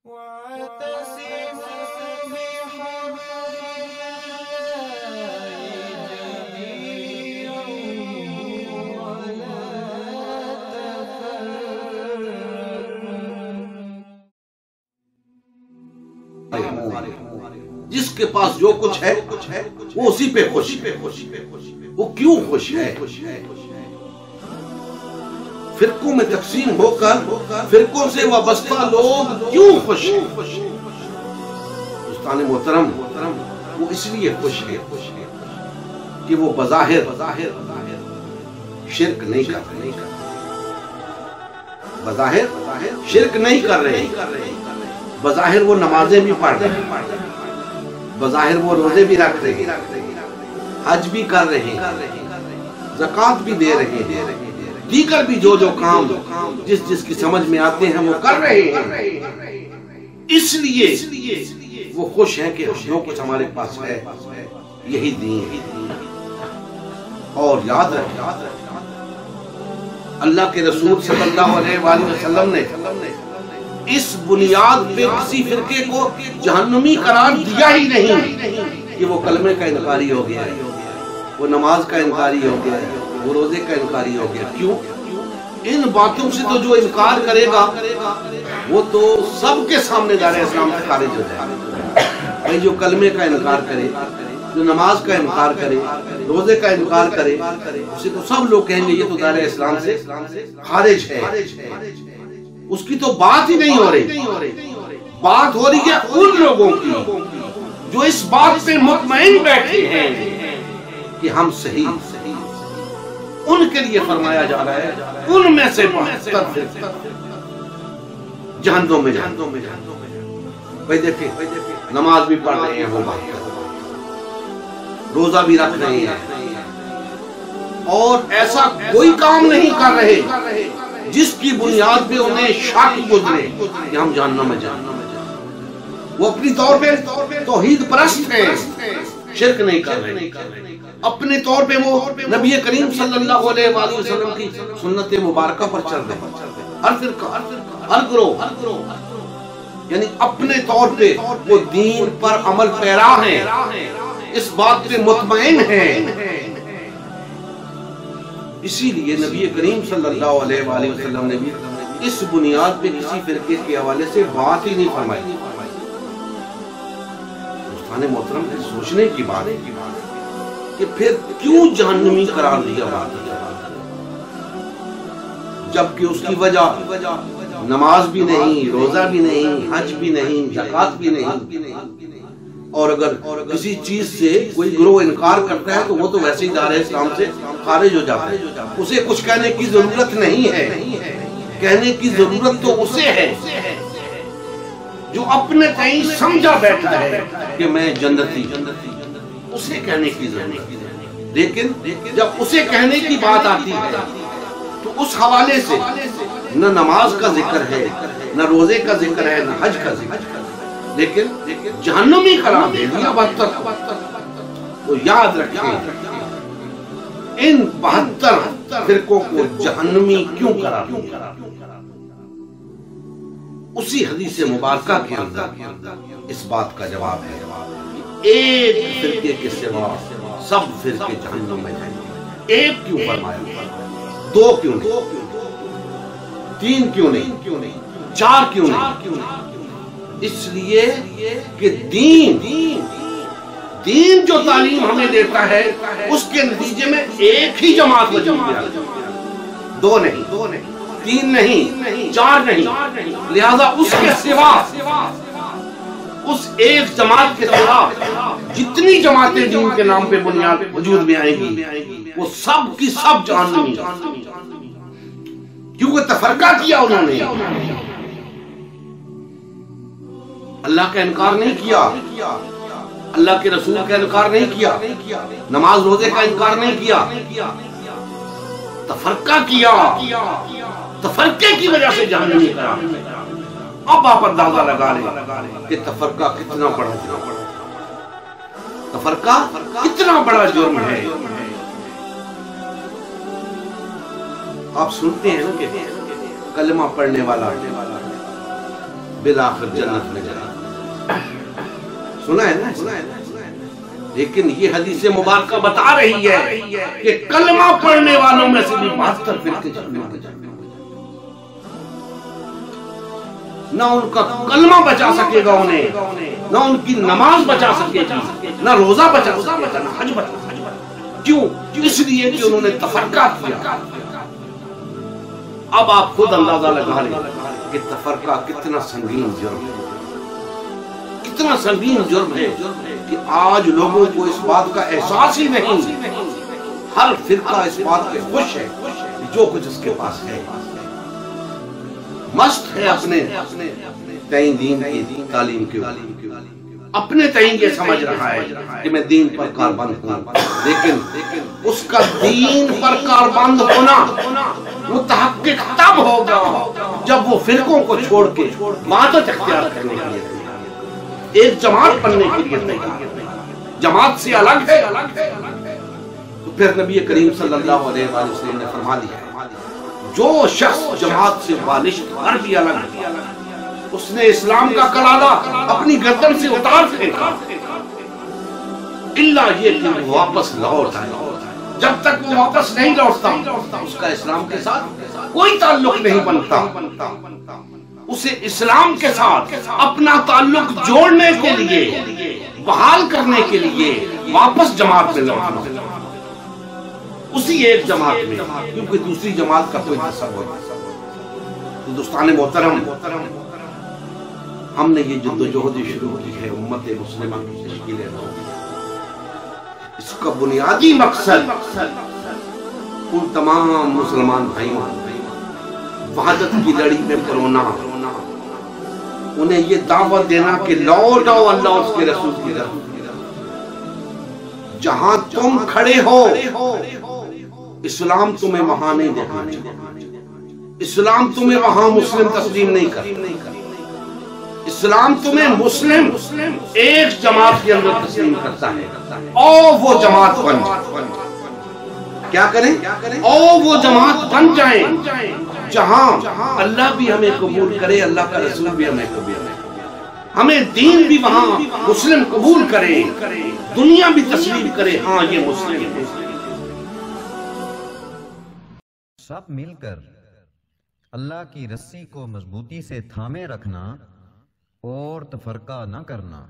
جس کے پاس جو کچھ ہے وہ اسی پہ خوش ہے. وہ کیوں خوش ہے؟ فرقوں میں تقسیم ہو کر فرقوں سے وابستہ لوگ کیوں خوش ہیں؟ دوستان محترم، وہ اس لیے خوش ہے کہ وہ بظاہر شرک نہیں کر رہے، بظاہر شرک نہیں کر رہے، بظاہر وہ نمازیں بھی پڑھ رہے ہیں، بظاہر وہ روزے بھی رکھ رہے ہیں، حج بھی کر رہے ہیں، زکوٰۃ بھی دے رہے ہیں، دیگر بھی جو کام جس کی سمجھ میں آتے ہیں وہ کر رہے ہیں. اس لیے وہ خوش ہیں کہ جو کچھ ہمارے پاس ہے یہی دین ہے. اور یاد رکھیں، اللہ کے رسول صلی اللہ علیہ وآلہ وسلم نے اس بنیاد پہ کسی فرقے کو جہنمی قرار دیا ہی نہیں کہ وہ کلمے کا انکاری ہو گیا ہے، وہ نماز کا انکاری ہو گیا ہے، وہ روزے کا انکاری ہو گیا. کیوں؟ ان باتوں سے تو جو انکار کرے گا وہ تو سب کے سامنے دار اسلام سے خارج ہو جائے گا. بھائی جو کلمے کا انکار کرے، جو نماز کا انکار کرے، روزے کا انکار کرے، اسے تو سب لوگ کہیں گے یہ تو دار اسلام سے خارج ہے. اس کی تو بات ہی نہیں ہو رہی. بات ہو رہی ہے ان لوگوں کی جو اس بات پہ مطمئن بیٹھے ہیں کہ ہم صحیح. ان کے لیے فرمایا جا رہا ہے ان میں سے 72 جہنم میں. بھائی دیکھیں، نماز بھی پڑھ رہے ہیں، وہ روزہ بھی رکھ رہے ہیں، اور ایسا کوئی کام نہیں کر رہے جس کی بنیاد پہ انہیں شک گزرے کہ ہم جہنم میں جائیں. وہ اپنی طور پہ توحید پرست ہیں، شرک نہیں کر رہے. اپنے طور پہ وہ نبی کریم صلی اللہ علیہ وآلہ وسلم کی سنت مبارکہ پر چل رہے ہیں. ہر فرقہ، ہر گروہ، یعنی اپنے طور پہ وہ دین پر عمل پیرا ہیں، اس بات پہ مطمئن ہیں. اسی لیے نبی کریم صلی اللہ علیہ وآلہ وسلم نے بھی اس بنیاد پہ کسی فرقے کے حوالے سے بات ہی نہیں فرمائی. دوستان محترم، سوچنے کی بات ہے کہ پھر کیوں جہنمی قرار دیا بات ہے، جبکہ اس کی وجہ نماز بھی نہیں، روزہ بھی نہیں، حج بھی نہیں، زکوٰۃ بھی نہیں. اور اگر کسی چیز سے کوئی گروہ انکار کرتا ہے تو وہ تو ویسے ہی دار اسلام سے خارج ہو جاتا ہے. اسے کچھ کہنے کی ضرورت نہیں ہے. کہنے کی ضرورت تو اسے ہے جو اپنے تئیں سمجھا بیٹھا ہے کہ میں جنتی، اسے کہنے کی ضرورت ہے. لیکن جب اسے کہنے کی بات آتی ہے تو اس حوالے سے نہ نماز کا ذکر ہے، نہ روزے کا ذکر ہے، نہ حج کا ذکر ہے، لیکن جہنمی قرار دے دیا 72. تو یاد رکھیں ان 72 فرقوں کو جہنمی کیوں قرار دیا. اسی حدیث مبارکہ کے اندر اس بات کا جواب ہے. ایک فرقے کے سوا سب فرقے جہنم میں جائیں گے. ایک کیوں فرمایا؟ 2 کیوں نہیں؟ 3 کیوں نہیں؟ 4 کیوں نہیں؟ اس لیے کہ دین جو تعلیم ہمیں دیتا ہے اس کے نتیجے میں ایک ہی جماعت وجود میں آتی ہے. 2 نہیں، 3 نہیں، 4 نہیں. لہذا اس کے سوا، اس ایک جماعت کے سوا جتنی جماعتیں دین کے نام پہ بنیاد وجود میں آئیں گی وہ سب کی سب جہنمی، کیونکہ تفرقہ کیا انہوں نے. اللہ کا انکار نہیں کیا، اللہ کے رسول کا انکار نہیں کیا، نماز روزے کا انکار نہیں کیا، تفرقہ کیا. تفرقے کی وجہ سے جہنمی قرار. اب آپ اندازہ لگا لیں کہ تفرقہ کتنا بڑا جرم ہے، تفرقہ کتنا بڑا جرم ہے. آپ سنتے ہیں کہ کلمہ پڑھنے والا بالآخر جنت میں جائے. سنا ہے نا؟ لیکن یہ حدیث مبارکہ بتا رہی ہے کہ کلمہ پڑھنے والوں میں سے بھی 72 فرقے جہنم میں جائیں گے. نہ ان کا کلمہ بچا سکے گا انہیں، نہ ان کی نماز بچا سکے گی، نہ روزہ بچا سکے گا، نہ حج بچا سکے گا. کیوں؟ اس لیے کہ انہوں نے تفرقہ کیا. اب آپ خود اندازہ لگا لیں کہ تفرقہ کتنا سنگین جرم ہے، کتنا سنگین جرم ہے کہ آج لوگوں کو اس بات کا احساس ہی نہیں. ہر فرقہ اس بات کے خوش ہے جو کچھ اس کے پاس ہے، مست ہے اپنے تئیں دین کی تعلیم کے، اپنے تئیں یہ سمجھ رہا ہے کہ میں دین پر کاربند ہوں. لیکن اس کا دین پر کاربند ہونا متحقق تب ہوگا جب وہ فرقوں کو چھوڑ کے وحدت اختیار کرنے کے لیے، ایک جماعت بننے کے لیے تیار، جماعت سے الگ ہے. تو پھر نبی کریم صلی اللہ علیہ وآلہ وسلم نے فرما دیا جو شخص جماعت سے بالشت ہر بھی الگ ہے، اس نے اسلام کا کلالہ اپنی گردن سے اتار پھینکا، اللہ یہ کہ وہ واپس لوٹ آئے. جب تک وہ واپس نہیں لوٹتا اس کا اسلام کے ساتھ کوئی تعلق نہیں بنتا. اسے اسلام کے ساتھ اپنا تعلق جوڑنے کے لیے، بحال کرنے کے لیے واپس جماعت میں لوٹنا، اسی ایک جماعت میں، کیونکہ دوسری جماعت کا کوئی تصور نہیں. دوستان محترم، ہم نے یہ جدوجہد شروع کی ہے امت مسلمہ کی تشکیل نو. اس کا بنیادی مقصد ان تمام مسلمان بھائیوں وحدت کی لڑی میں پرونا، انہیں یہ دعوت دینا کہ لوٹو اللہ اس کے رسول کی طرف. جہاں تم کھڑے ہو اسلام تمہیں وہاں نہیں دیکھنا چاہیے، اسلام تمہیں وہاں مسلم تسلیم نہیں کرتا، اسلام تمہیں مسلم ایک جماعت کے اندر تسلیم کرتا ہے. اور وہ جماعت بن جائیں، کیا کریں؟ اور وہ جماعت بن جائیں جہاں اللہ بھی ہمیں قبول کرے، اللہ کا رسول بھی ہمیں قبول کرے، ہمیں دین بھی وہاں مسلم قبول کرے، دنیا بھی تسلیم کرے ہاں یہ مسلم ہے. سب مل کر اللہ کی رسی کو مضبوطی سے تھامے رکھنا اور تفرقہ نہ کرنا.